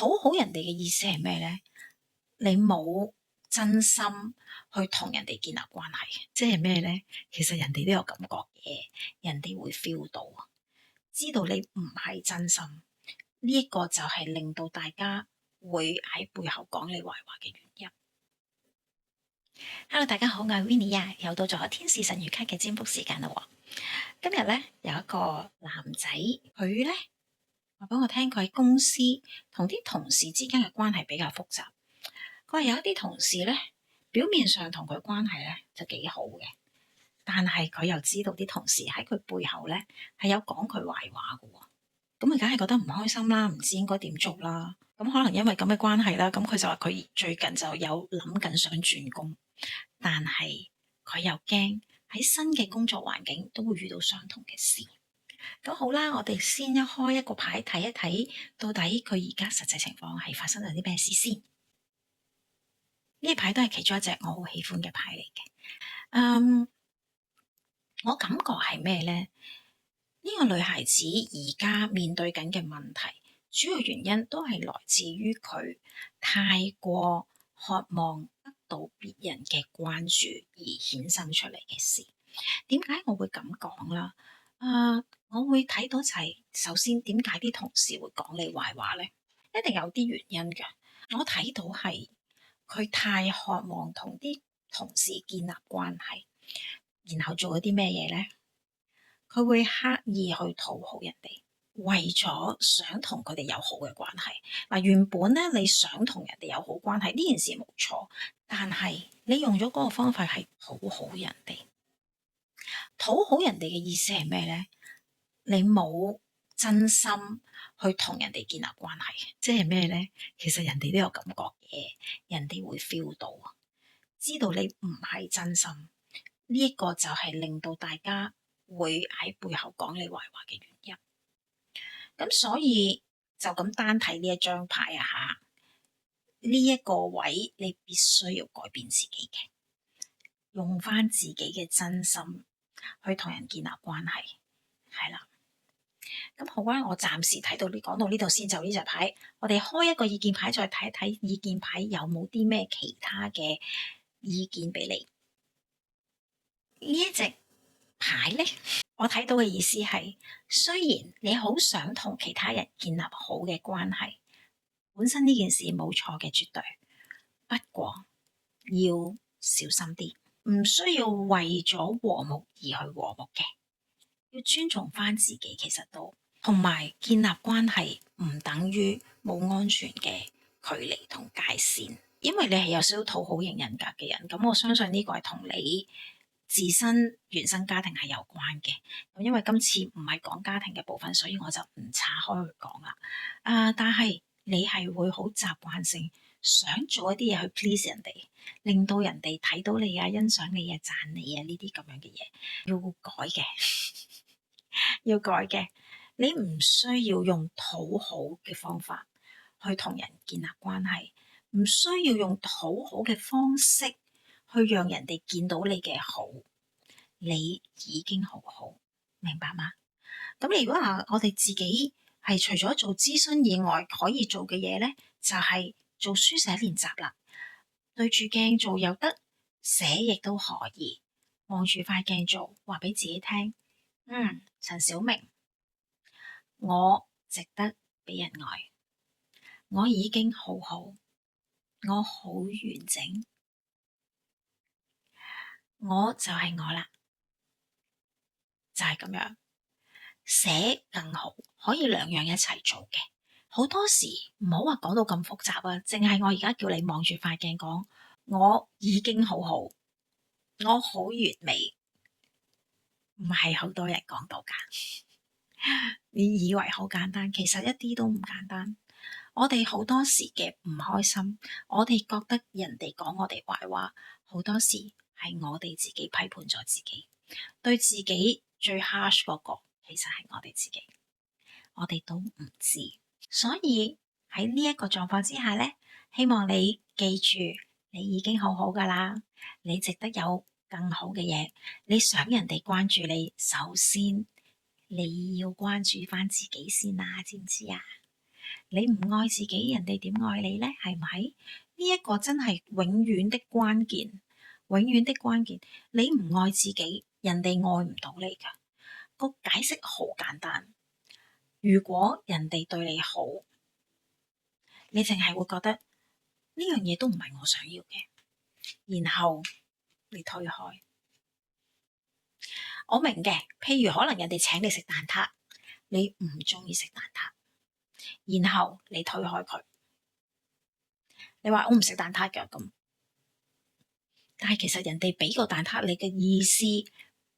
討好人哋嘅意思係咩呢？你冇真心去同人哋建立關係，即係咩呢？其實人哋都有感覺嘅，人哋會 feel 到，知道你唔係真心。呢一個就係令到大家會喺背後講你壞話嘅原因。Hello，大家好，我係 Winnie 啊，又到咗天使神諭卡嘅占卜時間啦。今日咧有一個男仔，佢咧話俾我聽，佢喺公司同啲同事之間嘅關係比較複雜。佢話有一啲同事咧，表面上同佢關係咧就幾好嘅，但係佢又知道啲同事喺佢背後咧係有講佢壞話嘅。咁佢梗係覺得唔開心啦，唔知應該點做啦。咁可能因為咁嘅關係啦，咁佢就話佢最近就有諗緊想轉工，但係佢又驚喺新嘅工作環境都會遇到相同嘅事。咁好啦，我哋先開一個牌睇一睇，到底佢而家實際情況係發生咗啲咩事先。呢個牌都係其中一隻我好喜歡嘅牌嚟嘅。我感覺係咩呢？呢個女孩子而家面對緊嘅問題，主要原因都係來自於佢太過渴望得到別人嘅關注而衍生出嚟嘅事。點解我會咁講啦？我會睇到就係，首先點解啲同事會講你壞話呢？一定有啲原因嘅。我睇到係佢太渴望同啲同事建立關係，然後做咗啲咩嘢呢？佢會刻意去討好人哋，為咗想同佢哋有好嘅關係。嗱，原本咧你想同人哋有好關係呢件事冇錯，但係你用咗嗰個方法係討好人哋。討好人哋嘅意思係咩呢？你冇真心去同人哋建立關係，即係咩呢？其實人哋都有感覺嘅，人哋會 feel 到，知道你唔係真心。呢一個就係令到大家會喺背後講你壞話嘅原因。咁所以就咁單睇呢一張牌啊吓，呢一個位你必須要改變自己嘅，用翻自己嘅真心去同人建立關係，係啦。咁好啊，我暫時睇到你講到呢度先，就呢隻牌，我哋開一個意見牌，再睇一睇意見牌有冇啲咩其他嘅意見俾你。呢一隻牌呢，我睇到嘅意思係，雖然你好想同其他人建立好嘅關係，本身呢件事冇錯嘅，絕對，不過要小心啲，唔需要為咗和睦而去和睦嘅，要尊重翻自己，其實都同埋建立關係唔等於冇安全嘅距離同界線，因為你係有少少討好型人格嘅人，咁我相信呢個係同你自身原生家庭係有關嘅。咁因為今次唔係講家庭嘅部分，所以我就唔岔開去講啦。但係你係會好習慣性想做一啲嘢去 please 人哋，令到人哋睇到你啊、欣賞你啊、讚你啊，呢啲咁樣嘅嘢要改嘅，要改嘅。你唔需要用討好嘅方法去同人建立關係，唔需要用討好嘅方式去讓人哋見到你嘅好，你已經好好，明白嗎？咁你如果話我哋自己係除咗做諮詢以外可以做嘅嘢咧，就係做書寫練習啦。對住鏡做又得，寫亦都可以。望住塊鏡做，話俾自己聽，陳小明，我值得俾人愛，我已經好好，我好完整，我就係我啦，就係咁樣。寫更好，可以兩樣一齊做嘅。好多時唔好話講到咁複雜啊，淨係我而家叫你望住塊鏡講，我已經好好，我好完美，唔係好多人講到噶。你以為好簡單，其實一啲都唔簡單。我哋好多時嘅唔開心，我哋覺得人哋講我哋壞話，好多時係我哋自己批判咗自己，對自己最 harsh 嗰個，其實係我哋自己，我哋都唔知。所以喺呢一個狀況之下呢，希望你記住，你已經好好噶啦，你值得有更好嘅嘢。你想人哋關注你，首先你要關注翻自己先啦，知唔知啊？你唔愛自己，人哋點愛你呢？係唔係？呢一個真係永遠的關鍵，永遠的關鍵。你唔愛自己，人哋愛唔到你噶。個解釋好簡單，如果人哋對你好，你淨係會覺得呢樣嘢都唔係我想要嘅，然後你推開。我明嘅，譬如可能人哋請你食蛋撻，你唔中意食蛋撻，然後你推開佢，你話我唔食蛋撻嘅咁，但係其實人哋俾個蛋撻你嘅意思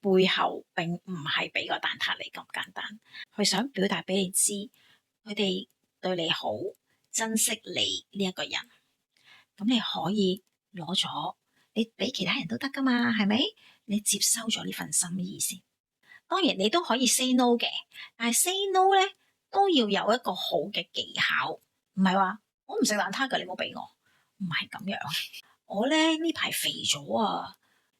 背後並唔係俾個蛋撻你咁簡單，佢想表達俾你知，佢哋對你好，珍惜你呢一個人，咁你可以攞咗，你俾其他人都得噶嘛，係咪？你接收咗呢份心意先。當然你都可以 say no 嘅，但係 say no 咧都要有一個好嘅技巧，唔係話我唔食蛋撻㗎，你冇俾我，唔係咁樣。我咧呢排肥咗啊，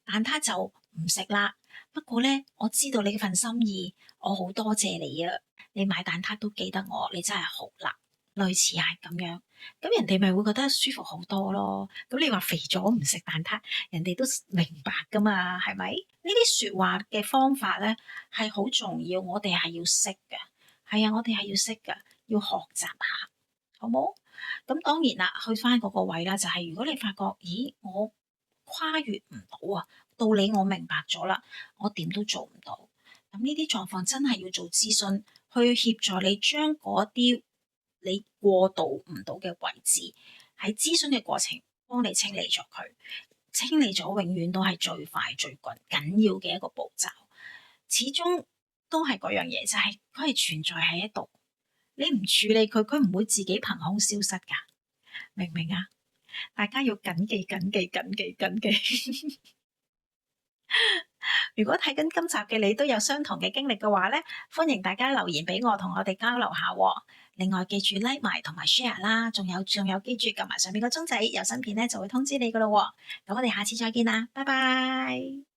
蛋撻就唔食啦。不過咧，我知道你份心意，我好多謝你啊！你買蛋撻都記得我，你真係好啦。類似係咁樣，咁人哋咪會覺得舒服好多咯。咁你話肥咗唔食蛋撻，人哋都明白噶嘛，係咪？呢啲說話嘅方法咧係好重要，我哋係要識嘅。係啊，我哋係要識噶，要學習下，好冇？咁當然啦，去翻嗰個位啦，就係如果你發覺，咦，我跨越唔到啊，道理我明白咗啦，我點都做唔到。咁呢啲狀況真係要做諮詢，去協助你將嗰啲你過渡唔到嘅位置，喺諮詢嘅過程幫你清理咗佢，清理咗永遠都係最快最緊要嘅一個步驟。始終都係嗰樣嘢，就係佢係存在喺一度，你唔處理佢，佢唔會自己憑空消失噶，明唔明啊？大家要謹記謹記謹記謹記。如果睇緊今集嘅你都有相同嘅經歷嘅話咧，歡迎大家留言俾我，同我哋交流下。另外記住 like 埋同埋 share 啦，仲有記住撳埋上面個鐘仔，有新片咧就會通知你噶咯。咁我哋下次再見啦，拜拜。